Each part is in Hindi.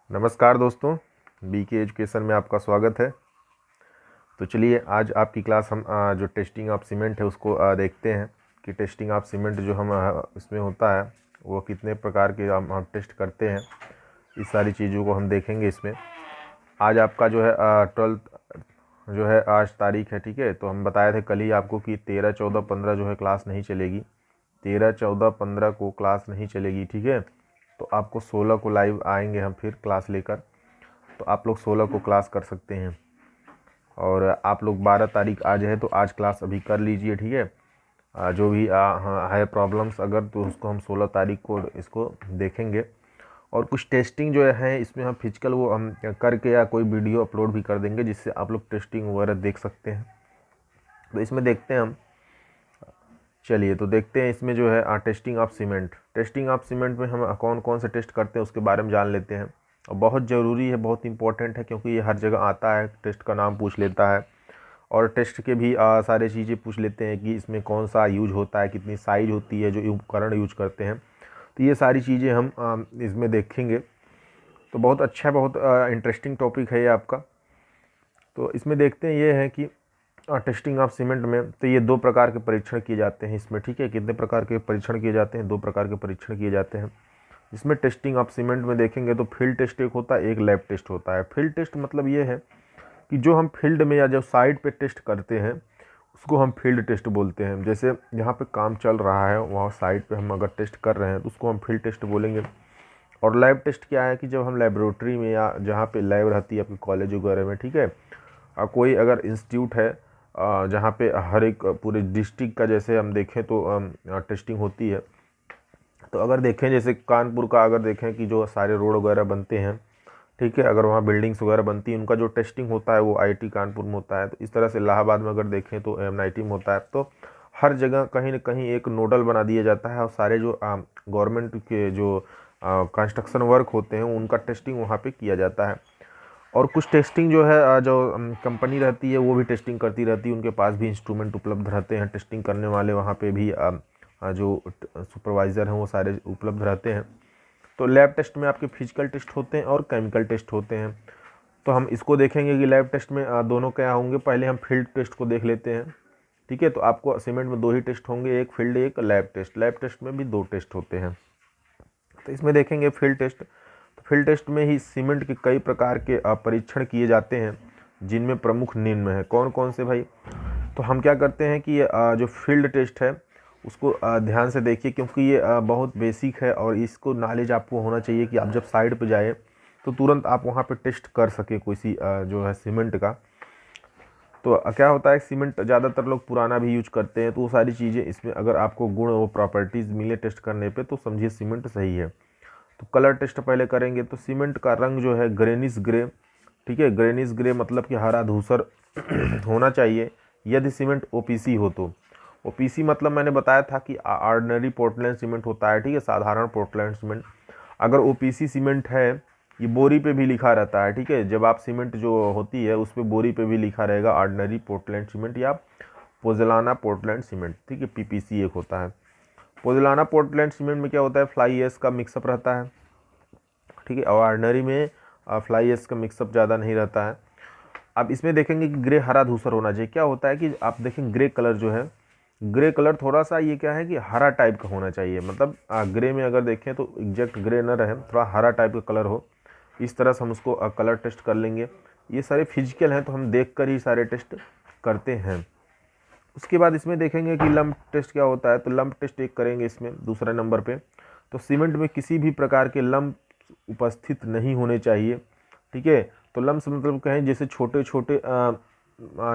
नमस्कार दोस्तों, बीके एजुकेशन में आपका स्वागत है। तो चलिए आज आपकी क्लास हम जो टेस्टिंग ऑफ सीमेंट है उसको देखते हैं कि टेस्टिंग ऑफ सीमेंट जो हम इसमें होता है वो कितने प्रकार के हम टेस्ट करते हैं। इस सारी चीज़ों को हम देखेंगे इसमें। आज आपका जो है 12th जो है आज तारीख है, ठीक है। तो हम बताए थे कल ही आपको कि 13, 14, 15 जो है क्लास नहीं चलेगी। 13, 14, 15 को क्लास नहीं चलेगी, ठीक है। तो आपको 16 को लाइव आएंगे हम फिर क्लास लेकर। तो आप लोग 16 को क्लास कर सकते हैं। और आप लोग 12 तारीख आज है तो आज क्लास अभी कर लीजिए, ठीक है। जो भी है प्रॉब्लम्स अगर, तो उसको हम 16 तारीख को इसको देखेंगे। और कुछ टेस्टिंग जो है इसमें हम फिजिकल वो हम करके या कोई वीडियो अपलोड भी कर देंगे जिससे आप लोग टेस्टिंग वगैरह देख सकते हैं। तो इसमें देखते हैं हम। चलिए तो देखते हैं इसमें जो है testing of cement. Testing of cement में हम कौन कौन से टेस्ट करते हैं उसके बारे में जान लेते हैं। और बहुत ज़रूरी है, बहुत इंपॉर्टेंट है, क्योंकि ये हर जगह आता है। टेस्ट का नाम पूछ लेता है और टेस्ट के भी सारे चीज़ें पूछ लेते हैं कि इसमें कौन सा यूज होता है, कितनी साइज होती है जो उपकरण यूज करते हैं। तो ये सारी चीज़ें हम इसमें देखेंगे। तो बहुत अच्छा, बहुत इंटरेस्टिंग टॉपिक है ये आपका। तो इसमें देखते हैं ये है कि टेस्टिंग ऑफ सीमेंट में तो ये 2 प्रकार के परीक्षण किए जाते हैं इसमें, ठीक है। कितने प्रकार के परीक्षण किए जाते हैं? 2 प्रकार के परीक्षण किए जाते हैं इसमें। टेस्टिंग ऑफ सीमेंट में देखेंगे तो फील्ड टेस्ट एक होता है, एक लैब टेस्ट होता है। फील्ड टेस्ट मतलब ये है कि जो हम फील्ड में या जो साइट पे टेस्ट करते हैं उसको हम फील्ड टेस्ट बोलते हैं। जैसे यहाँ पे काम चल रहा है, वहाँ साइट पे हम अगर टेस्ट कर रहे हैं तो उसको हम फील्ड टेस्ट बोलेंगे। और लैब टेस्ट क्या है कि जब हम लेबोरेटरी में या जहाँ पे लैब रहती है आपके कॉलेज वगैरह में, ठीक है, कोई अगर इंस्टीट्यूट है जहाँ पे हर एक पूरे डिस्ट्रिक्ट का जैसे हम देखें तो टेस्टिंग होती है। तो अगर देखें जैसे कानपुर का अगर देखें कि जो सारे रोड वगैरह बनते हैं, ठीक है, अगर वहाँ बिल्डिंग्स वगैरह बनती हैं उनका जो टेस्टिंग होता है वो आईआईटी कानपुर में होता है। तो इस तरह से इलाहाबाद में अगर देखें तो एमआईटी में होता है। तो हर जगह कहीं ना कहीं एक नोडल बना दिया जाता है और सारे जो गवर्नमेंट के जो कंस्ट्रक्शन वर्क होते हैं उनका टेस्टिंग वहाँ पे किया जाता है। और कुछ टेस्टिंग जो है जो कंपनी रहती है वो भी टेस्टिंग करती रहती है। उनके पास भी इंस्ट्रूमेंट उपलब्ध रहते हैं टेस्टिंग करने वाले। वहाँ पे भी जो सुपरवाइज़र हैं वो सारे उपलब्ध रहते हैं। तो लैब टेस्ट में आपके फिजिकल टेस्ट होते हैं और केमिकल टेस्ट होते हैं। तो हम इसको देखेंगे कि लैब टेस्ट में दोनों क्या होंगे। पहले हम फील्ड टेस्ट को देख लेते हैं, ठीक है। तो आपको सीमेंट में 2 ही टेस्ट होंगे, एक फील्ड एक लैब टेस्ट। लैब टेस्ट में भी 2 टेस्ट होते हैं। तो इसमें देखेंगे फील्ड टेस्ट। तो फील्ड टेस्ट में ही सीमेंट के कई प्रकार के परीक्षण किए जाते हैं जिनमें प्रमुख निम्न है। कौन कौन से भाई? तो हम क्या करते हैं कि जो फील्ड टेस्ट है उसको ध्यान से देखिए, क्योंकि ये बहुत बेसिक है और इसको नॉलेज आपको होना चाहिए कि आप जब साइड पे जाए तो तुरंत आप वहाँ पे टेस्ट कर सके कोई सी जो है सीमेंट का। तो क्या होता है, सीमेंट ज़्यादातर लोग पुराना भी यूज करते हैं। तो वो सारी चीज़ें इसमें अगर आपको गुण वो प्रॉपर्टीज़ मिले टेस्ट करने पे तो समझिए सीमेंट सही है। तो कलर टेस्ट पहले करेंगे। तो सीमेंट का रंग जो है ग्रेनिश ग्रे, ठीक है। ग्रेनिश ग्रे मतलब कि हरा धूसर होना चाहिए यदि सीमेंट ओपीसी हो तो। ओपीसी मतलब मैंने बताया था कि ऑर्डिनरी पोर्टलैंड सीमेंट होता है, ठीक है, साधारण पोर्टलैंड सीमेंट। अगर ओपीसी सीमेंट है, ये बोरी पे भी लिखा रहता है, ठीक है। जब आप सीमेंट जो होती है उस पर बोरी पे भी लिखा रहेगा ऑर्डिनरी पोर्टलैंड सीमेंट या पोज़लाना पोर्टलैंड सीमेंट, ठीक है। पीपीसी एक होता है। पोज़लाना पोर्टलैंड सीमेंट में क्या होता है, फ्लाई एश का मिक्सअप रहता है, ठीक है। और ऑर्डिनरी में फ्लाई एश का मिक्सअप ज़्यादा नहीं रहता है। अब इसमें देखेंगे कि ग्रे हरा धूसर होना चाहिए। क्या होता है कि आप देखें ग्रे कलर जो है, ग्रे कलर थोड़ा सा ये क्या है कि हरा टाइप का होना चाहिए। मतलब ग्रे में अगर देखें तो एग्जैक्ट ग्रे न रहे, थोड़ा हरा टाइप का कलर हो। इस तरह से हम उसको कलर टेस्ट कर लेंगे। ये सारे फिजिकल हैं तो हम देख कर ही सारे टेस्ट करते हैं। उसके बाद इसमें देखेंगे कि लंप टेस्ट क्या होता है। तो लंप टेस्ट एक करेंगे इसमें दूसरे नंबर पे। तो सीमेंट में किसी भी प्रकार के लंप उपस्थित नहीं होने चाहिए, ठीक है। तो लम्स मतलब कहें जैसे छोटे छोटे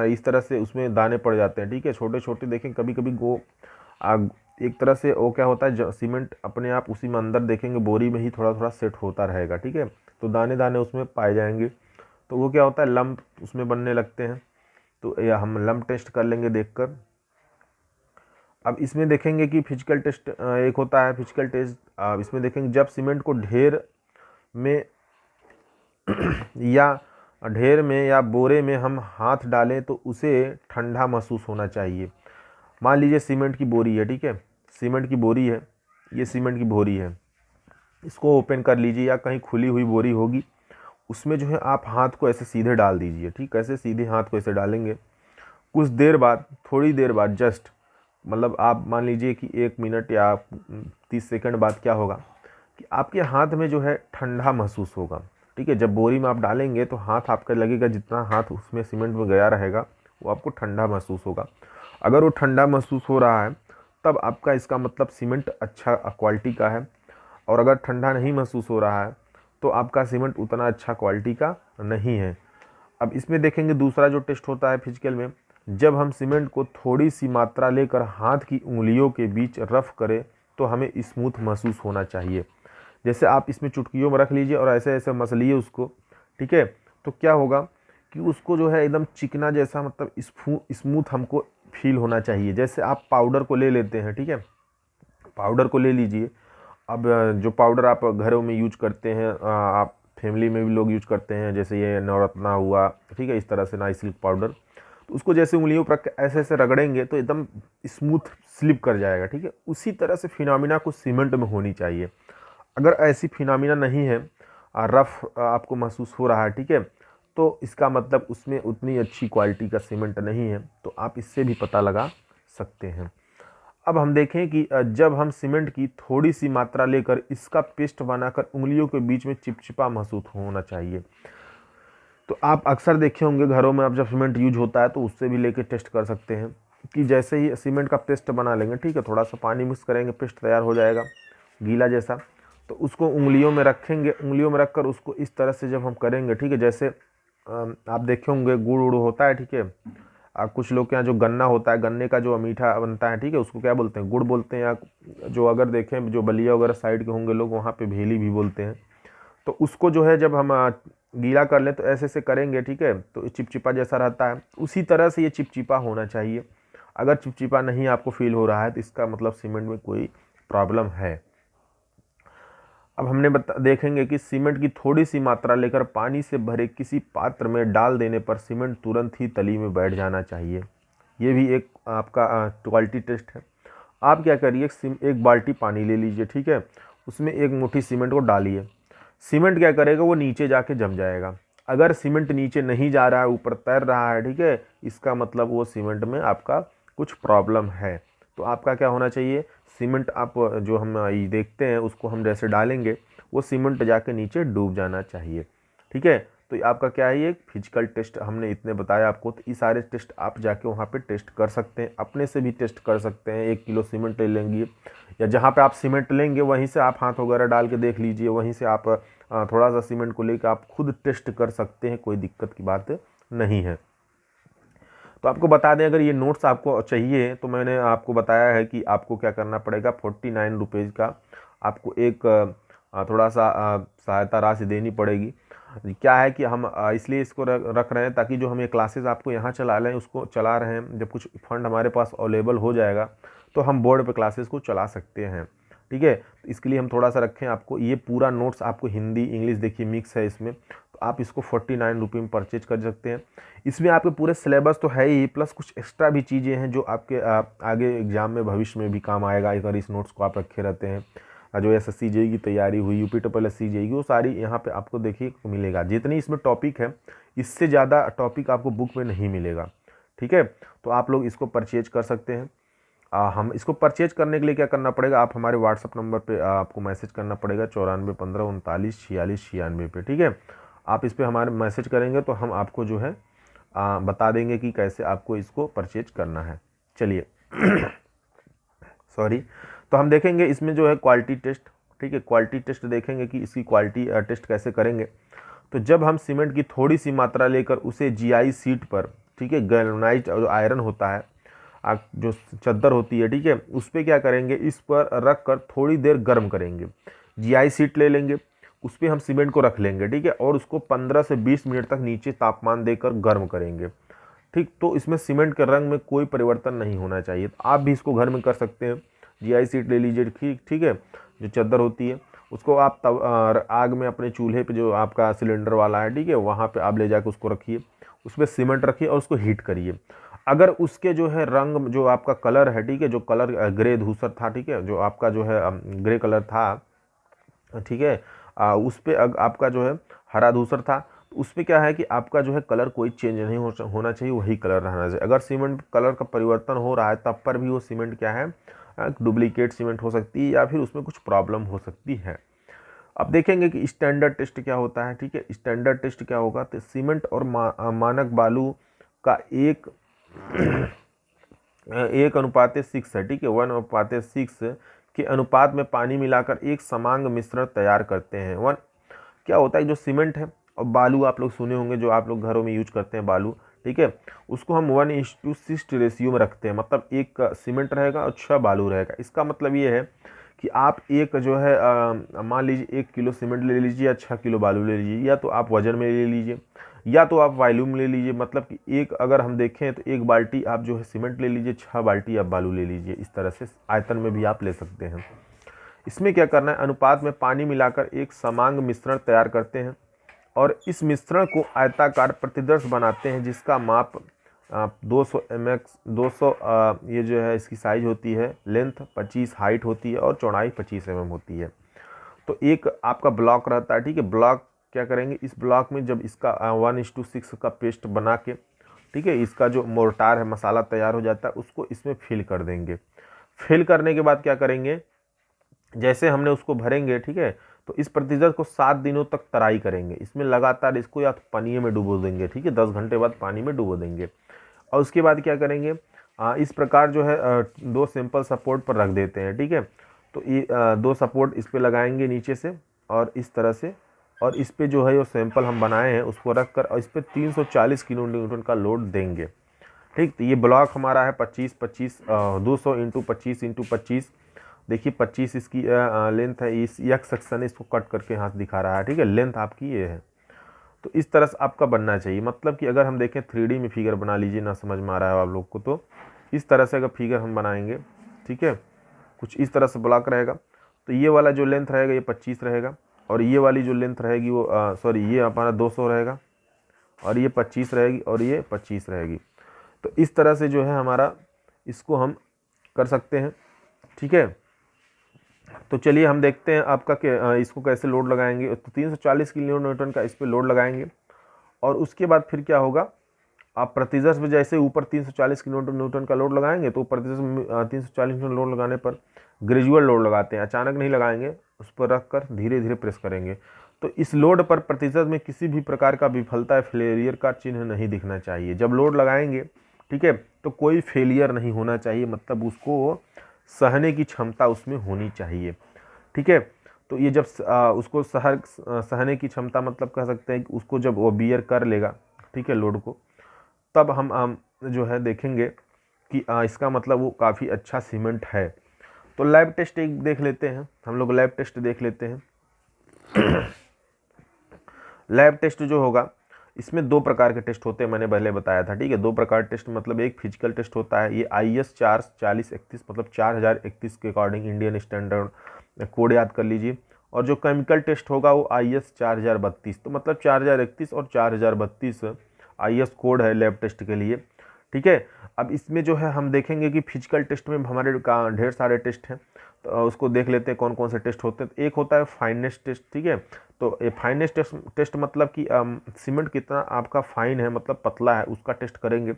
इस तरह से उसमें दाने पड़ जाते हैं, ठीक है, छोटे छोटे। देखें कभी कभी वो एक तरह से वो क्या होता है, सीमेंट अपने आप उसी में अंदर देखेंगे बोरी में ही थोड़ा थोड़ा सेट होता रहेगा, ठीक है। तो दाने दाने उसमें पाए जाएंगे, तो वो क्या होता है, लम्प उसमें बनने लगते हैं। तो या हम लम्प टेस्ट कर लेंगे देखकर। अब इसमें देखेंगे कि फिजिकल टेस्ट एक होता है फिजिकल टेस्ट। इसमें देखेंगे जब सीमेंट को में या ढेर में या बोरे में हम हाथ डालें तो उसे ठंडा महसूस होना चाहिए। मान लीजिए सीमेंट की बोरी है, ठीक है, सीमेंट की बोरी है, ये सीमेंट की बोरी है। इसको ओपन कर लीजिए या कहीं खुली हुई बोरी होगी उसमें जो है आप हाथ को ऐसे सीधे डाल दीजिए। ठीक, ऐसे सीधे हाथ को ऐसे डालेंगे। कुछ देर बाद, थोड़ी देर बाद, जस्ट मतलब आप मान लीजिए कि 1 मिनट या 30 सेकंड बाद क्या होगा कि आपके हाथ में जो है ठंडा महसूस होगा। ठीक है, जब बोरी में आप डालेंगे तो हाथ आपका लगेगा, जितना हाथ उसमें सीमेंट में गया रहेगा वो आपको ठंडा महसूस होगा। अगर वो ठंडा महसूस हो रहा है तब आपका इसका मतलब सीमेंट अच्छा क्वालिटी का है, और अगर ठंडा नहीं महसूस हो रहा है तो आपका सीमेंट उतना अच्छा क्वालिटी का नहीं है। अब इसमें देखेंगे दूसरा जो टेस्ट होता है फिजिकल में, जब हम सीमेंट को थोड़ी सी मात्रा लेकर हाथ की उंगलियों के बीच रफ करें तो हमें स्मूथ महसूस होना चाहिए। जैसे आप इसमें चुटकियों में रख लीजिए और ऐसे ऐसे मसलिए उसको। ठीक है, तो क्या होगा कि उसको जो है एकदम चिकना जैसा, मतलब स्मूथ हमको फील होना चाहिए। जैसे आप पाउडर को ले लेते हैं, ठीक है, पाउडर को ले लीजिए। अब जो पाउडर आप घरों में यूज करते हैं, आप फैमिली में भी लोग यूज करते हैं, जैसे ये नवरत्ना हुआ, ठीक है, इस तरह से नाइसिल्क पाउडर, तो उसको जैसे उंगलियों पर ऐसे ऐसे रगड़ेंगे तो एकदम स्मूथ स्लिप कर जाएगा। ठीक है, उसी तरह से फिनोमिना को सीमेंट में होनी चाहिए। अगर ऐसी फिनोमिना नहीं है, रफ आपको महसूस हो रहा है, ठीक है, तो इसका मतलब उसमें उतनी अच्छी क्वालिटी का सीमेंट नहीं है। तो आप इससे भी पता लगा सकते हैं। अब हम देखें कि जब हम सीमेंट की थोड़ी सी मात्रा लेकर इसका पेस्ट बनाकर उंगलियों के बीच में चिपचिपा महसूस होना चाहिए। तो आप अक्सर देखे होंगे घरों में, अब जब सीमेंट यूज होता है तो उससे भी लेके टेस्ट कर सकते हैं कि जैसे ही सीमेंट का पेस्ट बना लेंगे, ठीक है, थोड़ा सा पानी मिक्स करेंगे, पेस्ट तैयार हो जाएगा गीला जैसा, तो उसको उंगलियों में रखेंगे। उंगलियों में रखकर उसको इस तरह से जब हम करेंगे, ठीक है, जैसे आप देखे होंगे गुड़ उड़ होता है, ठीक है, कुछ लोग के यहाँ जो गन्ना होता है, गन्ने का जो मीठा बनता है, ठीक है, उसको क्या बोलते हैं, गुड़ बोलते हैं, या जो अगर देखें जो बलिया वगैरह साइड के होंगे लोग, वहाँ पे भेली भी बोलते हैं। तो उसको जो है जब हम गीला कर लें तो ऐसे ऐसे करेंगे, ठीक है, तो चिपचिपा जैसा रहता है। उसी तरह से ये चिपचिपा होना चाहिए। अगर चिपचिपा नहीं आपको फील हो रहा है तो इसका मतलब सीमेंट में कोई प्रॉब्लम है। अब हमने देखेंगे कि सीमेंट की थोड़ी सी मात्रा लेकर पानी से भरे किसी पात्र में डाल देने पर सीमेंट तुरंत ही तली में बैठ जाना चाहिए। ये भी एक आपका क्वालिटी टेस्ट है। आप क्या करिए, एक बाल्टी पानी ले लीजिए, ठीक है, उसमें एक मुट्ठी सीमेंट को डालिए। सीमेंट क्या करेगा, वो नीचे जाके जम जाएगा। अगर सीमेंट नीचे नहीं जा रहा है, ऊपर तैर रहा है, ठीक है, इसका मतलब वो सीमेंट में आपका कुछ प्रॉब्लम है। तो आपका क्या होना चाहिए, सीमेंट आप जो हम ये देखते हैं उसको हम जैसे डालेंगे वो सीमेंट जाके नीचे डूब जाना चाहिए। ठीक है, तो आपका क्या है, ये फिजिकल टेस्ट हमने इतने बताया आपको। तो ये सारे टेस्ट आप जाके वहाँ पे टेस्ट कर सकते हैं, अपने से भी टेस्ट कर सकते हैं। 1 किलो सीमेंट ले लेंगे, या जहाँ पे आप सीमेंट लेंगे वहीं से आप हाथ वगैरह डाल के देख लीजिए, वहीं से आप थोड़ा सा सीमेंट को लेकर आप खुद टेस्ट कर सकते हैं, कोई दिक्कत की बात नहीं है। तो आपको बता दें, अगर ये नोट्स आपको चाहिए तो मैंने आपको बताया है कि आपको क्या करना पड़ेगा, 49 रुपीज़ का आपको एक थोड़ा सा सहायता राशि देनी पड़ेगी। क्या है कि हम इसलिए इसको रख रहे हैं ताकि जो हम ये क्लासेस आपको यहाँ चला रहे हैं उसको चला रहे हैं, जब कुछ फंड हमारे पास अवेलेबल हो जाएगा तो हम बोर्ड पे क्लासेस को चला सकते हैं। ठीक है, तो इसके लिए हम थोड़ा सा रखें। आपको ये पूरा नोट्स आपको हिंदी इंग्लिश देखिए मिक्स है इसमें, तो आप इसको 49 रुपये में परचेज कर सकते हैं। इसमें आपके पूरे सिलेबस तो है ही, प्लस कुछ एक्स्ट्रा भी चीज़ें हैं जो आपके आगे एग्जाम में भविष्य में भी काम आएगा अगर इस नोट्स को आप रखे रहते हैं। जो SSC JEE की तैयारी हुई, UPSSC JEE, वो सारी यहाँ पे आपको देखिए मिलेगा। जितनी इसमें टॉपिक है इससे ज़्यादा टॉपिक आपको बुक में नहीं मिलेगा। ठीक है, तो आप लोग इसको परचेज कर सकते हैं। हम इसको परचेज करने के लिए क्या करना पड़ेगा, आप हमारे व्हाट्सअप नंबर पे आपको मैसेज करना पड़ेगा 94 15 39 46 96 पे। ठीक है, आप इस पर हमारे मैसेज करेंगे तो हम आपको जो है बता देंगे कि कैसे आपको इसको परचेज करना है। चलिए सॉरी, तो हम देखेंगे इसमें जो है क्वालिटी टेस्ट। ठीक है, क्वालिटी टेस्ट देखेंगे कि इसकी क्वालिटी टेस्ट कैसे करेंगे। तो जब हम सीमेंट की थोड़ी सी मात्रा लेकर उसे GI सीट पर, ठीक है, गैल्वेनाइज्ड जो आयरन होता है, जो चद्दर होती है, ठीक है, उस पर क्या करेंगे, इस पर रख कर थोड़ी देर गर्म करेंगे। GI सीट ले लेंगे, उस पर हम सीमेंट को रख लेंगे, ठीक है, और उसको 15 से 20 मिनट तक नीचे तापमान देकर गर्म करेंगे। ठीक, तो इसमें सीमेंट के रंग में कोई परिवर्तन नहीं होना चाहिए। तो आप भी इसको घर में कर सकते हैं। GI सीट ले लीजिए, ठीक है, जो चद्दर होती है उसको आप तब आग में अपने चूल्हे पे जो आपका सिलेंडर वाला है, ठीक है, वहाँ पे आप ले जाकर उसको रखिए, उसमें सीमेंट रखिए और उसको हीट करिए। अगर उसके जो है रंग, जो आपका कलर है, ठीक है, जो कलर ग्रे धूसर था, ठीक है, जो आपका जो है ग्रे कलर था, ठीक है, उस पर आपका जो है हरा धूसर था, तो उसमें क्या है कि आपका जो है कलर कोई चेंज नहीं होना चाहिए, वही कलर रहना चाहिए। अगर सीमेंट कलर का परिवर्तन हो रहा है तब पर भी वो सीमेंट क्या है, डुप्लीकेट सीमेंट हो सकती है या फिर उसमें कुछ प्रॉब्लम हो सकती है। अब देखेंगे कि स्टैंडर्ड टेस्ट क्या होता है। ठीक है, स्टैंडर्ड टेस्ट क्या होगा, तो सीमेंट और मानक बालू का 1:6 है। ठीक है, 1:6 के अनुपात में पानी मिलाकर एक समांग मिश्रण तैयार करते हैं। वन क्या होता है, जो सीमेंट है और बालू आप लोग सुने होंगे, जो आप लोग घरों में यूज करते हैं बालू, ठीक है, उसको हम 1:6 रेशियो में रखते हैं। मतलब एक सीमेंट रहेगा और 6 बालू रहेगा। इसका मतलब ये है कि आप एक जो है मान लीजिए 1 किलो सीमेंट ले लीजिए या 6 किलो बालू ले लीजिए, या तो आप वजन में ले लीजिए या तो आप वॉल्यूम ले लीजिए। मतलब कि एक अगर हम देखें तो 1 बाल्टी आप जो है सीमेंट ले लीजिए, 6 बाल्टी आप बालू ले लीजिए। इस तरह से आयतन में भी आप ले सकते हैं। इसमें क्या करना है, अनुपात में पानी मिलाकर एक समांग मिश्रण तैयार करते हैं और इस मिश्रण को आयताकार प्रतिदर्श बनाते हैं, जिसका माप 200 mx 200 ये जो है इसकी साइज होती है, लेंथ 25 हाइट होती है और चौड़ाई 25 mm होती है। तो एक आपका ब्लॉक रहता है। ठीक है, ब्लॉक क्या करेंगे, इस ब्लॉक में जब इसका 1:6 का पेस्ट बना के, ठीक है, इसका जो मोर्टार है मसाला तैयार हो जाता है, उसको इसमें फिल कर देंगे। फिल करने के बाद क्या करेंगे, जैसे हमने उसको भरेंगे, ठीक है, तो इस प्रतिशत को 7 दिनों तक तराई करेंगे। इसमें लगातार इसको या तो पानी में डुबो देंगे, ठीक है, 10 घंटे बाद पानी में डुबो देंगे। और उसके बाद क्या करेंगे, इस प्रकार जो है 2 सिंपल सपोर्ट पर रख देते हैं। ठीक है, तो ये 2 सपोर्ट इस पे लगाएंगे नीचे से और इस तरह से, और इस पे जो है वो सैंपल हम बनाए हैं उसको रख कर और इस पे 340 किलो न्यूटन का लोड देंगे। ठीक, तो ये ब्लॉक हमारा है 25 200 × 25 × 25। देखिए 25 इसकी लेंथ है। इस एक्स सेक्शन इसको कट करके हाथ दिखा रहा है। ठीक है, लेंथ आपकी ये है। तो इस तरह से आपका बनना चाहिए। मतलब कि अगर हम देखें 3D में फिगर बना लीजिए, ना समझ में आ रहा है आप लोग को, तो इस तरह से अगर फिगर हम बनाएंगे, ठीक है, कुछ इस तरह से ब्लॉक रहेगा। तो ये वाला जो लेंथ रहेगा ये 25 रहेगा और ये वाली जो लेंथ रहेगी वो सॉरी ये हमारा 200 रहेगा और ये 25 रहेगी और ये 25 रहेगी। तो इस तरह से जो है हमारा इसको हम कर सकते हैं। ठीक है, तो चलिए हम देखते हैं आपका इसको कैसे लोड लगाएंगे। तो 340 किलो न्यूटन का इस पर लोड लगाएंगे और उसके बाद फिर क्या होगा, आप प्रतिशत में जैसे ऊपर 340 किलो न्यूटन का लोड लगाएंगे तो प्रतिशत में 340 न्यूटन लोड लगाने पर ग्रेजुअल लोड लगाते हैं, अचानक नहीं लगाएंगे, उस पर रख कर धीरे धीरे प्रेस करेंगे। तो इस लोड पर प्रतिशत में किसी भी प्रकार का विफलता या फेलियर का चिन्ह नहीं दिखना चाहिए। जब लोड लगाएंगे, ठीक है, तो कोई फेलियर नहीं होना चाहिए, मतलब उसको सहने की क्षमता उसमें होनी चाहिए। ठीक है, तो ये जब उसको सहने की क्षमता मतलब कह सकते हैं कि उसको जब वो बियर कर लेगा, ठीक है, लोड को, तब हम जो है देखेंगे कि इसका मतलब वो काफ़ी अच्छा सीमेंट है। तो लैब टेस्ट एक देख लेते हैं हम लोग, लैब टेस्ट देख लेते हैं। लैब टेस्ट जो होगा इसमें 2 प्रकार के टेस्ट होते हैं, मैंने पहले बताया था। ठीक है, 2 प्रकार टेस्ट, मतलब एक फिजिकल टेस्ट होता है, ये IS 4031 मतलब 4031 के अकॉर्डिंग इंडियन स्टैंडर्ड कोड याद कर लीजिए। और जो केमिकल टेस्ट होगा वो IS 4032, तो मतलब 4031 और 4032 IS कोड है लैब टेस्ट के लिए। ठीक है, अब इसमें जो है हम देखेंगे कि फिजिकल टेस्ट में हमारे ढेर सारे टेस्ट हैं, तो उसको देख लेते हैं कौन कौन से टेस्ट होते हैं। तो एक होता है फाइनेस टेस्ट। ठीक है, तो ये फाइनेस टेस्ट मतलब कि सीमेंट कितना आपका फाइन है, मतलब पतला है, उसका टेस्ट करेंगे।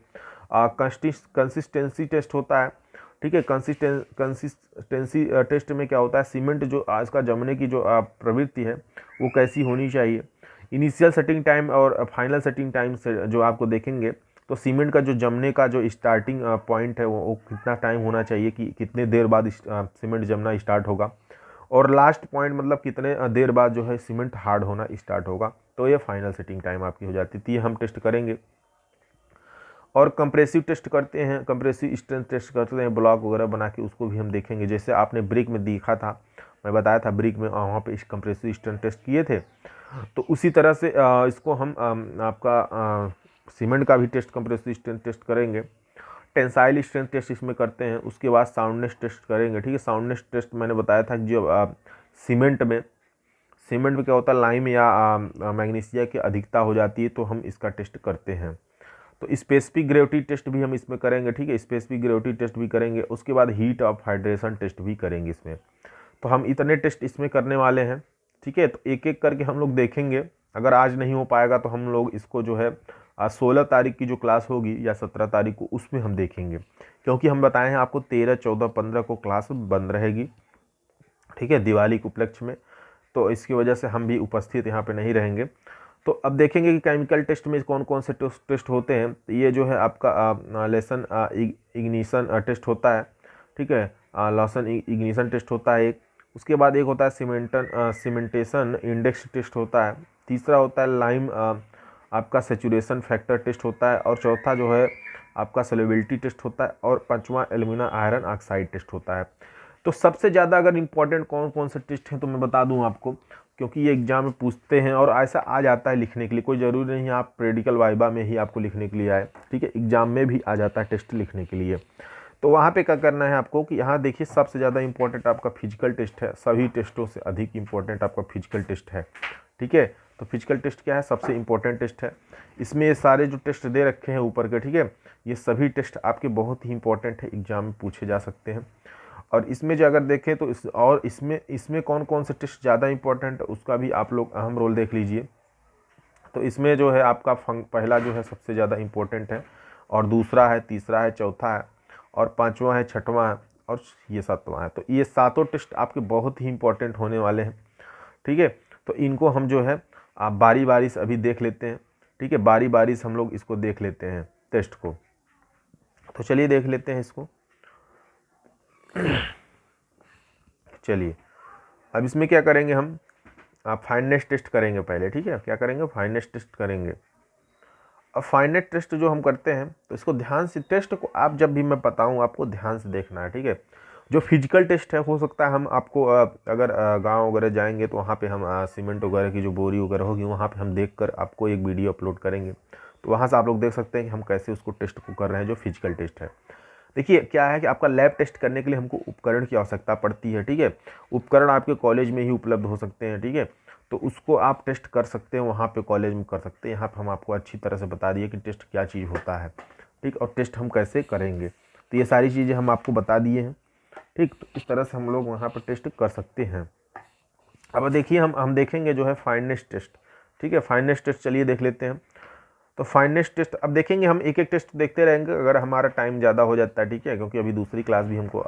कंसिस्टेंसी टेस्ट होता है। ठीक है, कंसिस्टेंसी टेस्ट में क्या होता है, सीमेंट जो इसका जमने की जो प्रवृत्ति है वो कैसी होनी चाहिए। इनिशियल सेटिंग टाइम और फाइनल सेटिंग टाइम से जो आपको देखेंगे, तो सीमेंट का जो जमने का जो स्टार्टिंग पॉइंट है वो कितना टाइम होना चाहिए, कि कितने देर बाद सीमेंट जमना स्टार्ट होगा, और लास्ट पॉइंट मतलब कितने देर बाद जो है सीमेंट हार्ड होना स्टार्ट होगा। तो ये फाइनल सेटिंग टाइम आपकी हो जाती है। तो ये हम टेस्ट करेंगे। और कंप्रेसिव टेस्ट करते हैं, कंप्रेसिव स्ट्रेंथ टेस्ट करते हैं, ब्लॉक वगैरह बना के उसको भी हम देखेंगे। जैसे आपने ब्रिक में देखा था, मैं बताया था ब्रिक में वहाँ पे इस कंप्रेसिव स्ट्रेंथ टेस्ट किए थे, तो उसी तरह से इसको हम आपका सीमेंट का भी टेस्ट कंप्रेसिव स्ट्रेंथ टेस्ट करेंगे। टेंसाइल स्ट्रेंथ टेस्ट इसमें करते हैं। उसके बाद साउंडनेस टेस्ट करेंगे। ठीक है, साउंडनेस टेस्ट मैंने बताया था कि जो सीमेंट में क्या होता है, लाइम या मैग्नीशिया की अधिकता हो जाती है, तो हम इसका टेस्ट करते हैं। तो स्पेसिफिक ग्रेविटी टेस्ट भी हम इसमें करेंगे। ठीक है, स्पेसिफिक ग्रेविटी टेस्ट भी करेंगे। उसके बाद हीट ऑफ हाइड्रेशन टेस्ट भी करेंगे इसमें। तो हम इतने टेस्ट इसमें करने वाले हैं। ठीक है, तो एक एक करके हम लोग देखेंगे अगर आज नहीं हो पाएगा तो हम लोग इसको जो है 16 तारीख की जो क्लास होगी या 17 तारीख को उसमें हम देखेंगे, क्योंकि हम बताए हैं आपको 13, 14, 15 को क्लास बंद रहेगी, ठीक है, दिवाली के उपलक्ष्य में। तो इसकी वजह से हम भी उपस्थित यहाँ पे नहीं रहेंगे। तो अब देखेंगे कि केमिकल टेस्ट में कौन कौन से टेस्ट होते हैं। तो ये जो है आपका लेसन इग्निशन टेस्ट होता है, ठीक है, लॉसन इग्निशन टेस्ट होता है एक। उसके बाद एक होता है सीमेंटेशन इंडेक्स टेस्ट होता है। तीसरा होता है लाइम आपका सेचुरेशन फैक्टर टेस्ट होता है। और चौथा जो है आपका सोल्युबिलिटी टेस्ट होता है। और पांचवा एल्यूमिना आयरन ऑक्साइड टेस्ट होता है। तो सबसे ज़्यादा अगर इम्पोर्टेंट कौन कौन से टेस्ट हैं तो मैं बता दूं आपको, क्योंकि ये एग्जाम में पूछते हैं और ऐसा आ जाता है लिखने के लिए। कोई ज़रूरी नहीं है आप प्रैक्टिकल वाइबा में ही आपको लिखने के लिए आए, ठीक है, एग्जाम में भी आ जाता है टेस्ट लिखने के लिए। तो वहाँ पे क्या करना है आपको कि यहाँ देखिए सबसे ज़्यादा इंपॉर्टेंट आपका फिजिकल टेस्ट है। सभी टेस्टों से अधिक इंपॉर्टेंट आपका फिजिकल टेस्ट है, ठीक है। तो फिजिकल टेस्ट क्या है, सबसे इंपॉर्टेंट टेस्ट है। इसमें ये सारे जो टेस्ट दे रखे हैं ऊपर के, ठीक है, ये सभी टेस्ट आपके बहुत ही इंपॉर्टेंट है, एग्जाम में पूछे जा सकते हैं। और इसमें जो अगर देखें तो इसमें कौन कौन से टेस्ट ज़्यादा इंपॉर्टेंट है उसका भी आप लोग अहम रोल देख लीजिए। तो इसमें जो है आपका पहला जो है सबसे ज़्यादा इंपॉर्टेंट है, और दूसरा है, तीसरा है, चौथा है, और पांचवा है, छठवां है, और ये सातवां है। तो ये सातों टेस्ट आपके बहुत ही इंपॉर्टेंट होने वाले हैं, ठीक है। तो इनको हम जो है आप बारी बारी से अभी देख लेते हैं, ठीक है, बारी बारी से हम लोग इसको देख लेते हैं टेस्ट को। तो चलिए देख लेते हैं इसको। चलिए अब इसमें क्या करेंगे हम, आप फाइननेस टेस्ट करेंगे पहले, ठीक है, क्या करेंगे, फाइननेस टेस्ट करेंगे। अब फाइननेस टेस्ट जो हम करते हैं तो इसको ध्यान से, टेस्ट को आप जब भी मैं बताऊं आपको ध्यान से देखना है, ठीक है। जो फिजिकल टेस्ट है हो सकता है हम आपको अगर गांव वगैरह जाएंगे तो वहाँ पे हम सीमेंट वगैरह की जो बोरी वगैरह होगी वहाँ पे हम देखकर आपको एक वीडियो अपलोड करेंगे, तो वहाँ से आप लोग देख सकते हैं कि हम कैसे उसको टेस्ट को कर रहे हैं जो फिजिकल टेस्ट है। देखिए क्या है कि आपका लैब टेस्ट करने के लिए हमको उपकरण की आवश्यकता पड़ती है, ठीक है। उपकरण आपके कॉलेज में ही उपलब्ध हो सकते हैं, ठीक है। तो उसको आप टेस्ट कर सकते हैं, वहाँ पे कॉलेज में कर सकते हैं। यहाँ पे हम आपको अच्छी तरह से बता दिए कि टेस्ट क्या चीज़ होता है, ठीक, और टेस्ट हम कैसे करेंगे। तो ये सारी चीज़ें हम आपको बता दिए हैं, ठीक। तो इस तरह से हम लोग वहाँ पर टेस्ट कर सकते हैं। अब देखिए हम देखेंगे जो है फाइननेस टेस्ट, ठीक है, फाइननेस टेस्ट चलिए देख लेते हैं। तो फाइननेस टेस्ट अब देखेंगे, हम एक एक टेस्ट देखते रहेंगे अगर हमारा टाइम ज़्यादा हो जाता है, ठीक है, क्योंकि अभी दूसरी क्लास भी हमको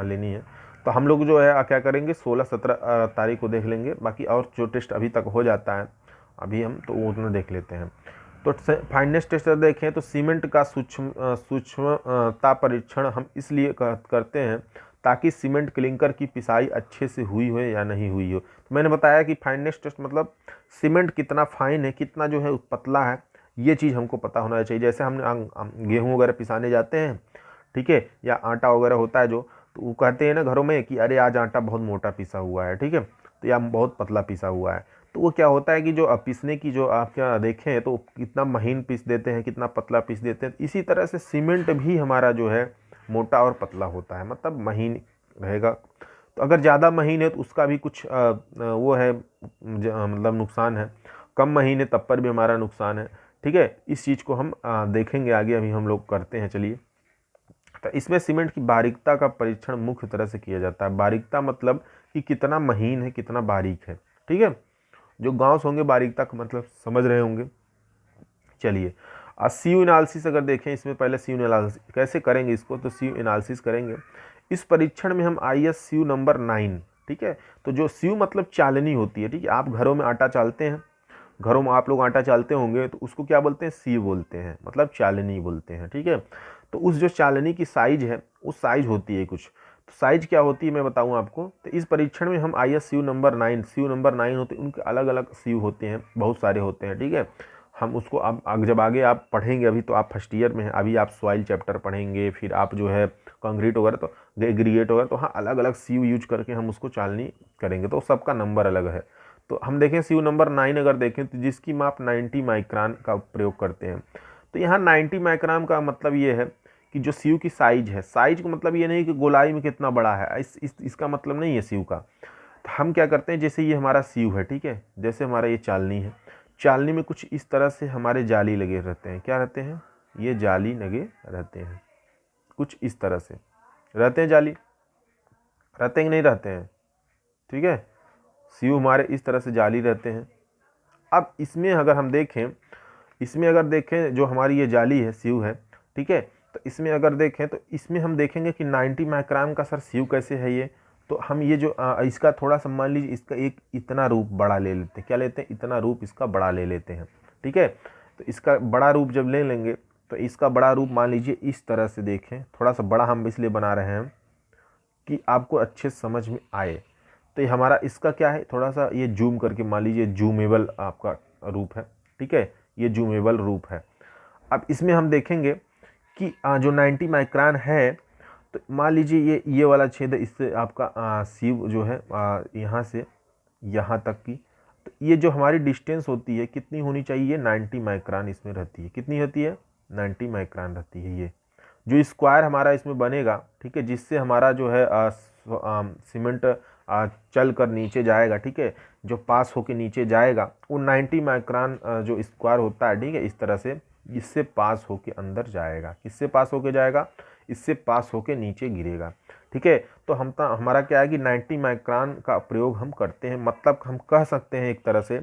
लेनी है। तो हम लोग जो है क्या करेंगे, 16, 17 तारीख को देख लेंगे। बाकी और जो टेस्ट अभी तक हो जाता है अभी हम तो वो उतना देख लेते हैं। तो फाइननेस टेस्ट देखें तो सीमेंट का सूक्ष्मता परीक्षण हम इसलिए करते हैं ताकि सीमेंट क्लिंकर की पिसाई अच्छे से हुई हो या नहीं हुई हो। तो मैंने बताया कि फाइननेस टेस्ट मतलब सीमेंट कितना फाइन है, कितना जो है पतला है, ये चीज़ हमको पता होना चाहिए। जैसे हमने गेहूँ वगैरह पिसाने जाते हैं, ठीक है, या आटा वगैरह होता है जो, तो वो कहते हैं ना घरों में कि अरे आज आटा बहुत मोटा पिसा हुआ है, ठीक है, तो या बहुत पतला पिसा हुआ है। तो वो क्या होता है कि जो पीसने की जो आप क्या देखें तो कितना महीन पीस देते हैं, कितना पतला पीस देते हैं। इसी तरह से सीमेंट भी हमारा जो है मोटा और पतला होता है, मतलब महीन रहेगा। तो अगर ज़्यादा महीन है तो उसका भी कुछ वो है मतलब नुकसान है, कम महीन है तब पर भी हमारा नुकसान है, ठीक है। इस चीज़ को हम देखेंगे आगे, अभी हम लोग करते हैं। चलिए, तो इसमें सीमेंट की बारीकता का परीक्षण मुख्य तरह से किया जाता है। बारीकता मतलब कि कितना महीन है, कितना बारीक है, ठीक है। जो गाँव से होंगे बारीकता का मतलब समझ रहे होंगे। चलिए, सीयू एनालिसिस अगर देखें, इसमें पहले सीयू एनालिसिस कैसे करेंगे इसको, तो सीयू एनालिसिस करेंगे। इस परीक्षण में हम IS सीयू नंबर 9, ठीक है। तो जो सीयू मतलब चालनी होती है, ठीक है, आप घरों में आटा चालते हैं, घरों में आप लोग आटा चालते होंगे तो उसको क्या बोलते हैं, सीयू बोलते हैं, मतलब चालनी बोलते हैं, ठीक है। तो उस जो चालनी की साइज है उस साइज होती है कुछ, तो साइज क्या होती है मैं बताऊं आपको। तो इस परीक्षण में हम IS सीयू नंबर 9 होते हैं, उनके अलग अलग सीयू होते हैं, बहुत सारे होते हैं, ठीक है। हम उसको अब जब आगे आप पढ़ेंगे, अभी तो आप फर्स्ट ईयर में हैं, अभी आप सॉइल चैप्टर पढ़ेंगे, फिर आप जो है कंक्रीट वगैरह तो एग्रीगेट वगैरह, तो हाँ अलग अलग सीयू यूज करके हम उसको चालनी करेंगे, तो सबका नंबर अलग है। तो हम देखें सीयू नंबर 9 अगर देखें तो जिसकी माप 90 माइक्रोन का प्रयोग करते हैं। तो यहाँ 90 माइक्रोन का मतलब ये है कि जो सीयू की साइज है, साइज का मतलब ये नहीं कि गोलाई में कितना बड़ा है, इसका मतलब नहीं है सीयू का। तो हम क्या करते हैं, जैसे ये हमारा सीयू है, ठीक है, जैसे हमारा ये चालनी है, चालनी में कुछ इस तरह से हमारे जाली लगे रहते हैं। क्या रहते हैं, ये जाली लगे रहते हैं, कुछ इस तरह से रहते हैं, जाली रहते हैं कि नहीं रहते हैं, ठीक है। सीयू हमारे इस तरह से जाली रहते हैं। अब इसमें अगर हम देखें, इसमें अगर देखें जो हमारी ये जाली है, सीव है, ठीक है, तो इसमें अगर देखें तो इसमें हम देखेंगे कि 90 माइक्रोन का सर सीव कैसे है ये। तो हम ये जो इसका थोड़ा सा मान लीजिए इसका एक इतना रूप बड़ा ले लेते हैं। क्या लेते हैं? इतना रूप इसका बड़ा ले लेते हैं, ठीक है। तो इसका बड़ा रूप जब ले लेंगे तो इसका बड़ा रूप मान लीजिए इस तरह से देखें, थोड़ा सा बड़ा हम इसलिए बना रहे हैं कि आपको अच्छे समझ में आए। तो ये हमारा इसका क्या है, थोड़ा सा ये जूम करके मान लीजिए जूमेबल आपका रूप है, ठीक है, ये जूमेबल रूप है। अब इसमें हम देखेंगे कि जो 90 माइक्रोन है, तो मान लीजिए ये वाला छेद है, इससे आपका सीव जो है यहाँ से यहाँ तक की, तो ये जो हमारी डिस्टेंस होती है कितनी होनी चाहिए? 90 माइक्रोन इसमें रहती है। कितनी रहती है? 90 माइक्रोन रहती है। ये जो स्क्वायर हमारा इसमें बनेगा, ठीक है, जिससे हमारा जो है सीमेंट चल कर नीचे जाएगा, ठीक है, जो पास होके नीचे जाएगा वो 90 माइक्रोन जो स्क्वायर होता है, ठीक है, इस तरह से इससे पास होके अंदर जाएगा। किससे पास होके जाएगा? इससे पास होके नीचे गिरेगा, ठीक है। तो हमारा क्या है कि 90 माइक्रोन का प्रयोग हम करते हैं। मतलब हम कह सकते हैं एक तरह से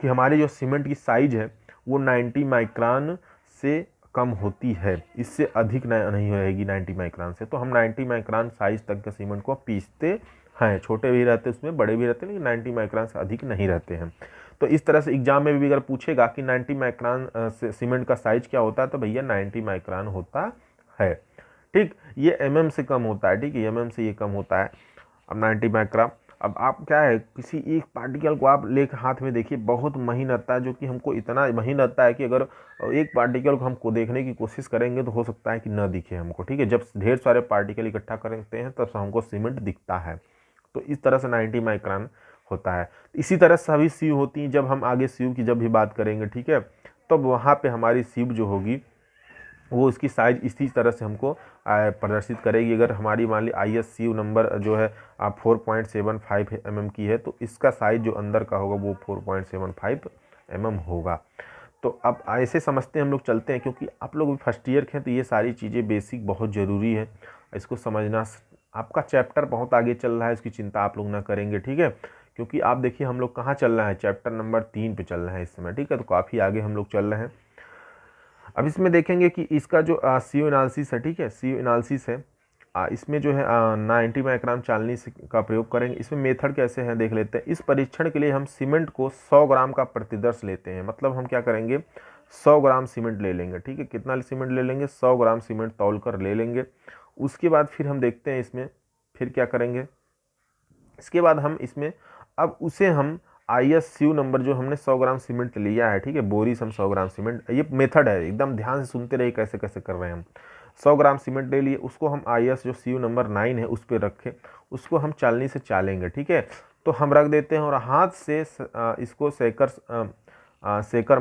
कि हमारी जो सीमेंट की साइज है वो 90 माइक्रोन से कम होती है, इससे अधिक नहीं रहेगी 90 माइक्रोन से। तो हम 90 माइक्रोन साइज तक के सीमेंट को पीसते हैं। छोटे भी रहते हैं उसमें, बड़े भी रहते हैं, लेकिन 90 माइक्रोन से अधिक नहीं रहते हैं। तो इस तरह से एग्जाम में भी अगर पूछेगा कि 90 माइक्रोन से सीमेंट का साइज क्या होता है, तो भैया 90 माइक्रोन होता है, ठीक। ये mm से कम होता है, ठीक है, mm से ये कम होता है। अब 90 माइक्रोन, अब आप क्या है, किसी एक पार्टिकल को आप लेकर हाथ में देखिए, बहुत महीन रहता है, जो कि हमको इतना महीन रहता है कि अगर एक पार्टिकल को हमको देखने की कोशिश करेंगे तो हो सकता है कि न दिखे हमको, ठीक है। जब ढेर सारे पार्टिकल इकट्ठा करते हैं तब हमको सीमेंट दिखता है। तो इस तरह से 90 माइक्रोन होता है। इसी तरह सभी सीव होती हैं। जब हम आगे सीव की जब भी बात करेंगे, ठीक है, तब वहाँ पे हमारी सीव जो होगी वो इसकी साइज इसी तरह से हमको प्रदर्शित करेगी। अगर हमारी मान ली IS सीव नंबर जो है 4.75 mm की है, तो इसका साइज जो अंदर का होगा वो 4.75 mm होगा। तो अब ऐसे समझते हैं हम लोग, चलते हैं, क्योंकि आप लोग फर्स्ट ईयर के हैं तो ये सारी चीज़ें बेसिक बहुत ज़रूरी है, इसको समझना। आपका चैप्टर बहुत आगे चल रहा है, इसकी चिंता आप लोग ना करेंगे, ठीक है। क्योंकि आप देखिए हम लोग कहाँ चल रहे हैं, चैप्टर नंबर 3 पे चल रहे हैं इस समय, ठीक है, तो काफ़ी आगे हम लोग चल रहे हैं। अब इसमें देखेंगे कि इसका जो सीओ एनालिसिस है, ठीक है, सीओ एनालिसिस है, इसमें जो है 90 माइक्रोन चालनी का प्रयोग करेंगे। इसमें मेथड कैसे हैं देख लेते हैं। इस परीक्षण के लिए हम सीमेंट को 100 ग्राम का प्रतिदर्श लेते हैं। मतलब हम क्या करेंगे, 100 ग्राम सीमेंट ले लेंगे, ठीक है। कितना सीमेंट ले लेंगे? 100 ग्राम सीमेंट तौल कर ले लेंगे। उसके बाद फिर हम देखते हैं इसमें फिर क्या करेंगे। इसके बाद हम इसमें अब उसे हम IS सीव नंबर जो हमने 100 ग्राम सीमेंट लिया है, ठीक है, बोरीस हम 100 ग्राम सीमेंट, ये मेथड है, एकदम ध्यान से सुनते रहिए कैसे कैसे कर रहे हैं हम। 100 ग्राम सीमेंट ले लिए, उसको हम IS जो सीव नंबर 9 है उस पर रखें, उसको हम चालनी से चालेंगे, ठीक है। तो हम रख देते हैं और हाथ से इसको सेकर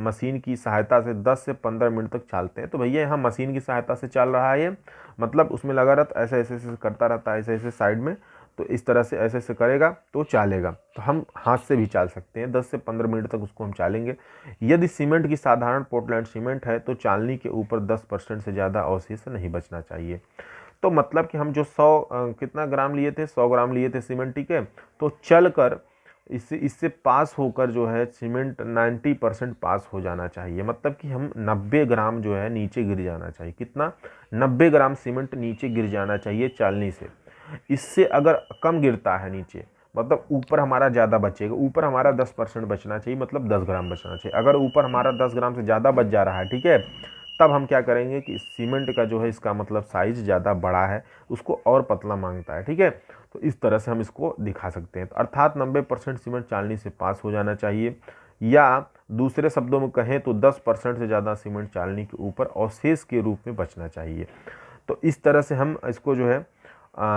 मशीन की सहायता से 10 से 15 मिनट तक चालते हैं। तो भैया यहाँ मशीन की सहायता से चल रहा है ये, मतलब उसमें लगा रहता, ऐसे ऐसे ऐसे करता रहता है, ऐसे ऐसे साइड में, तो इस तरह से ऐसे ऐसे करेगा तो चालेगा। तो हम हाथ से भी चाल सकते हैं, 10 से 15 मिनट तक उसको हम चालेंगे। यदि सीमेंट की साधारण पोर्टलैंड सीमेंट है तो चालनी के ऊपर 10% से ज़्यादा अवशेष नहीं बचना चाहिए। तो मतलब कि हम जो 100 कितना ग्राम लिए थे, 100 ग्राम लिए थे सीमेंट, ठीक है, तो चल कर इससे पास होकर जो है सीमेंट 90% पास हो जाना चाहिए। मतलब कि हम 90 ग्राम जो है नीचे गिर जाना चाहिए। कितना? 90 ग्राम सीमेंट नीचे गिर जाना चाहिए चालनी से। इससे अगर कम गिरता है नीचे, मतलब ऊपर हमारा ज़्यादा बचेगा, ऊपर हमारा 10% बचना चाहिए, मतलब 10 ग्राम बचना चाहिए। अगर ऊपर हमारा 10 ग्राम से ज़्यादा बच जा रहा है, ठीक है, तब हम क्या करेंगे कि सीमेंट का जो है इसका मतलब साइज़ ज़्यादा बड़ा है, उसको और पतला मांगता है, ठीक है। तो इस तरह से हम इसको दिखा सकते हैं। तो अर्थात 90% सीमेंट चालनी से पास हो जाना चाहिए, या दूसरे शब्दों में कहें तो 10% से ज़्यादा सीमेंट चालनी के ऊपर अवशेष के रूप में बचना चाहिए। तो इस तरह से हम इसको जो है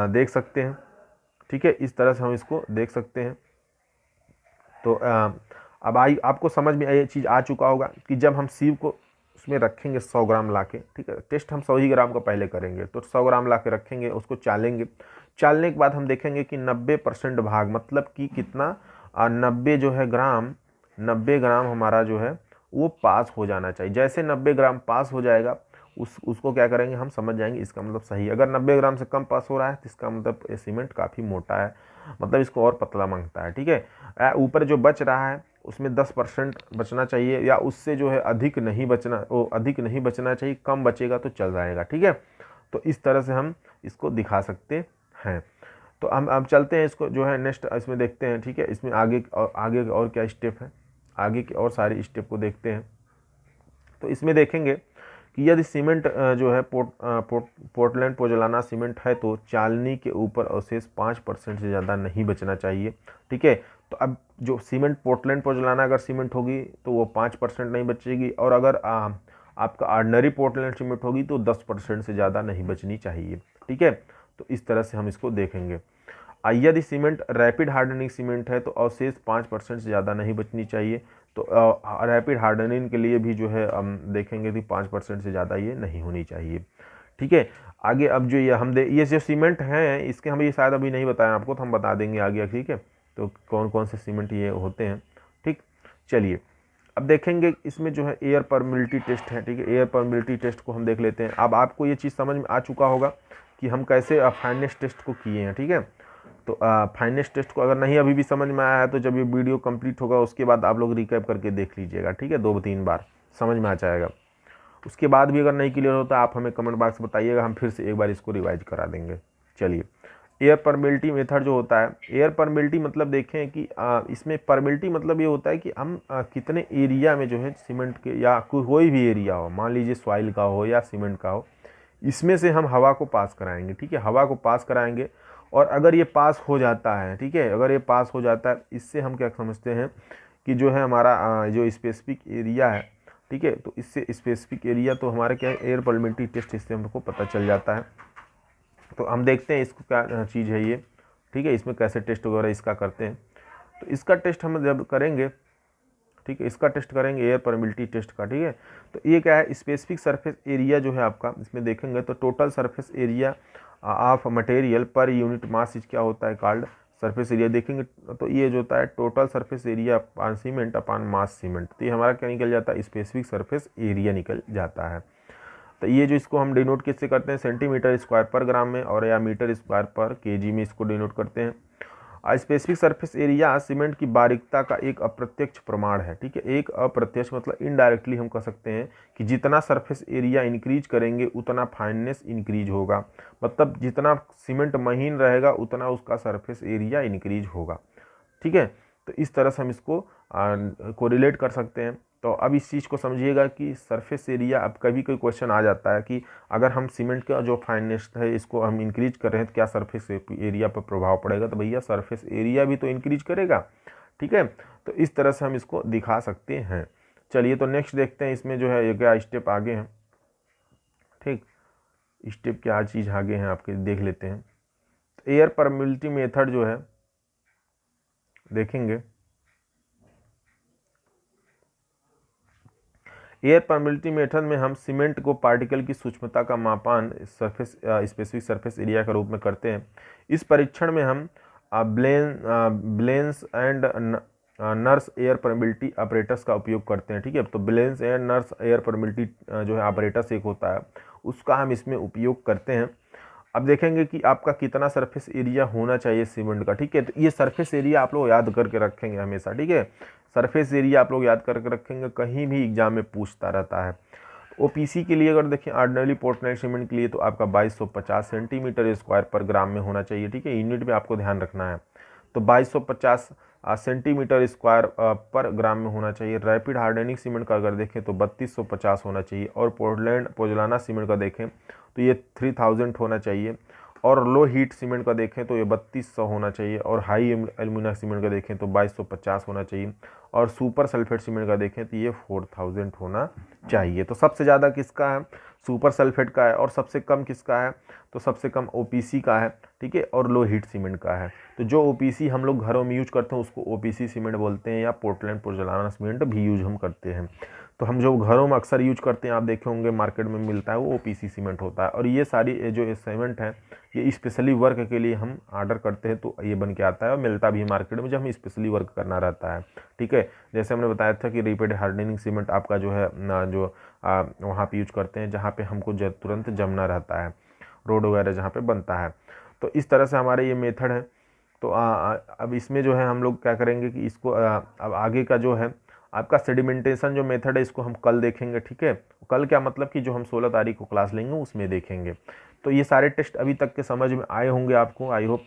देख सकते हैं, ठीक है, इस तरह से हम इसको देख सकते हैं। तो अब आपको समझ में ये चीज़ आ चुका होगा कि जब हम सीव को उसमें रखेंगे 100 ग्राम ला के, ठीक है, टेस्ट हम 100 ही ग्राम का पहले करेंगे, तो 100 ग्राम ला के रखेंगे, उसको चालेंगे। चालने के बाद हम देखेंगे कि 90% भाग, मतलब कि कितना 90 जो है ग्राम, 90 ग्राम हमारा जो है वो पास हो जाना चाहिए। जैसे 90 ग्राम पास हो जाएगा उसको क्या करेंगे, हम समझ जाएंगे इसका मतलब सही है। अगर 90 ग्राम से कम पास हो रहा है तो इसका मतलब ये सीमेंट काफ़ी मोटा है, मतलब इसको और पतला मांगता है, ठीक है। ऊपर जो बच रहा है उसमें 10% बचना चाहिए, या उससे जो है अधिक नहीं बचना चाहिए, कम बचेगा तो चल जाएगा। ठीक है, तो इस तरह से हम इसको दिखा सकते हैं। तो हम अब चलते हैं इसको जो है नेक्स्ट इसमें देखते हैं। ठीक है, इसमें आगे और क्या स्टेप है, आगे के और सारे स्टेप को देखते हैं। तो इसमें देखेंगे कि यदि सीमेंट जो है पोर्टलैंड पोज़ोलाना सीमेंट है तो चालनी के ऊपर अवशेष 5% से ज़्यादा नहीं बचना चाहिए। ठीक है, तो अब जो सीमेंट पोर्टलैंड पोज़ोलाना अगर सीमेंट होगी तो वो 5% नहीं बचेगी, और अगर आपका ऑर्डिनरी पोर्टलैंड सीमेंट होगी तो 10% से ज़्यादा नहीं बचनी चाहिए। ठीक है, तो इस तरह से हम इसको देखेंगे। यदि सीमेंट रैपिड हार्डनिंग सीमेंट है तो अवशेष 5% से ज़्यादा नहीं बचनी चाहिए। तो रैपिड हार्डनिंग के लिए भी जो है हम देखेंगे कि 5% से ज़्यादा ये नहीं होनी चाहिए। ठीक है, आगे अब जो ये जो सीमेंट हैं इसके हम ये शायद अभी नहीं बताएं आपको, तो हम बता देंगे आगे। ठीक है, तो कौन कौन से सीमेंट ये होते हैं। ठीक, चलिए अब देखेंगे इसमें जो है एयर परमिलिटी टेस्ट है। ठीक है, एयर परमिलिटी टेस्ट को हम देख लेते हैं। अब आपको ये चीज़ समझ में आ चुका होगा कि हम कैसे फाइनेस टेस्ट को किए हैं। ठीक है, तो फाइनेस टेस्ट को अगर नहीं अभी भी समझ में आया है तो जब ये वीडियो कंप्लीट होगा उसके बाद आप लोग रिकैप करके देख लीजिएगा। ठीक है, 2-3 बार समझ में आ जाएगा। उसके बाद भी अगर नहीं क्लियर होता आप हमें कमेंट बॉक्स में बताइएगा, हम फिर से एक बार इसको रिवाइज करा देंगे। चलिए, एयर परमिलिटी मेथड जो होता है, एयर परमिलिटी मतलब देखें कि इसमें परमिलिटी मतलब ये होता है कि हम कितने एरिया में जो है सीमेंट के या कोई भी एरिया हो, मान लीजिए सॉइल का हो या सीमेंट का हो, इसमें से हम हवा को पास कराएंगे। ठीक है, हवा को पास कराएंगे, और अगर ये पास हो जाता है, ठीक है, अगर ये पास हो जाता है, इससे हम क्या समझते हैं कि जो है हमारा जो स्पेसिफिक एरिया है, ठीक है, तो इससे स्पेसिफिक एरिया तो हमारा क्या है, एयर परमिलिटी टेस्ट, इससे हमको पता चल जाता है। तो हम देखते हैं इसको क्या चीज़ है ये। ठीक है, इसमें कैसे टेस्ट वगैरह इसका करते हैं। तो इसका टेस्ट हम जब करेंगे, ठीक है, इसका टेस्ट करेंगे एयर परमिलिटी टेस्ट का। ठीक है, तो ये क्या है, स्पेसिफिक सरफेस एरिया जो है आपका, इसमें देखेंगे तो total surface area of material per unit mass क्या होता है, कॉल्ड सरफेस एरिया। देखेंगे तो ये जो होता है total surface area upon cement upon mass cement, तो ये हमारा क्या निकल जाता है, स्पेसिफिक सरफेस एरिया निकल जाता है। तो ये जो इसको हम डिनोट किससे करते हैं, सेंटीमीटर स्क्वायर पर ग्राम में, और या मीटर स्क्वायर पर केजी में इसको डिनोट करते हैं। स्पेसिफिक सरफेस एरिया सीमेंट की बारीकता का एक अप्रत्यक्ष प्रमाण है। ठीक है, एक अप्रत्यक्ष मतलब इनडायरेक्टली हम कह सकते हैं कि जितना सरफेस एरिया इंक्रीज करेंगे उतना फाइननेस इंक्रीज होगा, मतलब जितना सीमेंट महीन रहेगा उतना उसका सरफेस एरिया इंक्रीज होगा। ठीक है, तो इस तरह से हम इसको कोरिलेट कर सकते हैं। तो अब इस चीज़ को समझिएगा कि सरफेस एरिया, अब कभी कोई क्वेश्चन आ जाता है कि अगर हम सीमेंट का जो फाइननेस है इसको हम इंक्रीज कर रहे हैं तो क्या सरफेस एरिया पर प्रभाव पड़ेगा, तो भैया सरफेस एरिया भी तो इंक्रीज करेगा। ठीक है, तो इस तरह से हम इसको दिखा सकते हैं। चलिए, तो नेक्स्ट देखते हैं इसमें जो है क्या स्टेप आगे हैं। ठीक, स्टेप क्या चीज़ आगे हैं आपके देख लेते हैं। तो एयर परमिलिटी मेथड जो है देखेंगे, एयर परमिलिटी मेथड में हम सीमेंट को पार्टिकल की सूक्ष्मता का मापान सरफेस स्पेसिफिक सरफेस एरिया के रूप में करते हैं। इस परीक्षण में हम Blaine's and nurse air permeability operators का उपयोग करते हैं। ठीक है, तो Blaine's and nurse air permeability जो है ऑपरेटर्स एक होता है, उसका हम इसमें उपयोग करते हैं। अब देखेंगे कि आपका कितना सरफेस एरिया होना चाहिए सीमेंट का। ठीक है, तो ये सरफेस एरिया आप लोग याद करके रखेंगे हमेशा। ठीक है, सरफेस एरिया आप लोग याद करके रखेंगे, कहीं भी एग्जाम में पूछता रहता है। ओपीसी के लिए अगर देखें, ऑर्डिनरी पोर्टलैंड सीमेंट के लिए तो आपका 2250 सेंटीमीटर स्क्वायर पर ग्राम में होना चाहिए। ठीक है, यूनिट में आपको ध्यान रखना है, तो 2250 सेंटीमीटर स्क्वायर पर ग्राम में होना चाहिए। रैपिड हार्डनिंग सीमेंट का अगर देखें तो 3250 होना चाहिए, और पोर्टलैंड पोज़ोलाना सीमेंट का देखें तो ये 3000 होना चाहिए, और लो हीट सीमेंट का देखें तो ये 3200 होना चाहिए, और हाई एल्यूमिना सीमेंट का देखें तो 2250 होना चाहिए, और सुपर सल्फेट सीमेंट का देखें तो ये 4000 होना चाहिए। तो सबसे ज़्यादा किसका है, सुपर सल्फेट का है, और सबसे कम किसका है, तो सबसे कम ओपीसी का है। ठीक है, और लो हीट सीमेंट का है। तो जो ओपीसी हम लोग घरों में यूज करते हैं उसको ओपीसी सीमेंट बोलते हैं, या पोर्टलैंड पोज़ोलाना सीमेंट भी यूज हम करते हैं। तो हम जो घरों में अक्सर यूज करते हैं, आप देखे होंगे मार्केट में मिलता है, वो ओपीसी सीमेंट होता है। और ये सारी जो सीमेंट है ये स्पेशली वर्क के लिए हम ऑर्डर करते हैं तो ये बन के आता है, और मिलता भी है मार्केट में जब हमें स्पेशली वर्क करना रहता है। ठीक है, जैसे हमने बताया था कि रैपिड हार्डनिंग सीमेंट आपका जो है जो वहाँ पे यूज करते हैं जहाँ पे हमको तुरंत जमना रहता है, रोड वगैरह जहाँ पे बनता है। तो इस तरह से हमारे ये मेथड है। तो अब इसमें जो है हम लोग क्या करेंगे कि इसको अब आगे का जो है आपका सेडिमेंटेशन जो मेथड है इसको हम कल देखेंगे, ठीक है। कल क्या मतलब कि जो हम 16 तारीख को क्लास लेंगे उसमें देखेंगे। तो ये सारे टेस्ट अभी तक के समझ में आए होंगे आपको, आई होप।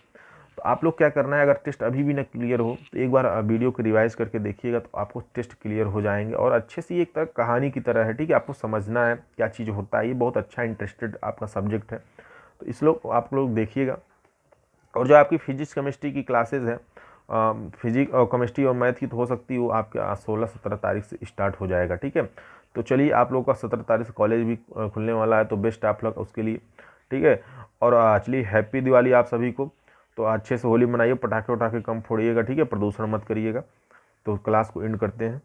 तो आप लोग क्या करना है, अगर टेस्ट अभी भी ना क्लियर हो तो एक बार वीडियो को रिवाइज करके देखिएगा, तो आपको टेस्ट क्लियर हो जाएंगे। और अच्छे से एक तरह कहानी की तरह है, ठीक है। आपको समझना है क्या चीज़ होता है, ये बहुत अच्छा इंटरेस्टेड आपका सब्जेक्ट है, तो इस लोग आप लोग देखिएगा। और जो आपकी फिजिक्स केमिस्ट्री की क्लासेस हैं, फिजिक्स और केमिस्ट्री और मैथ की, तो हो सकती है वो आपके 16-17 तारीख से स्टार्ट हो जाएगा, ठीक है। तो चलिए, आप लोगों का 17 तारीख से कॉलेज भी खुलने वाला है, तो बेस्ट आप लोग उसके लिए, ठीक है। और चलिए, हैप्पी दिवाली आप सभी को। तो अच्छे से होली मनाइए, पटाखे वटाखे कम फोड़िएगा, ठीक है, प्रदूषण मत करिएगा। तो क्लास को एंड करते हैं।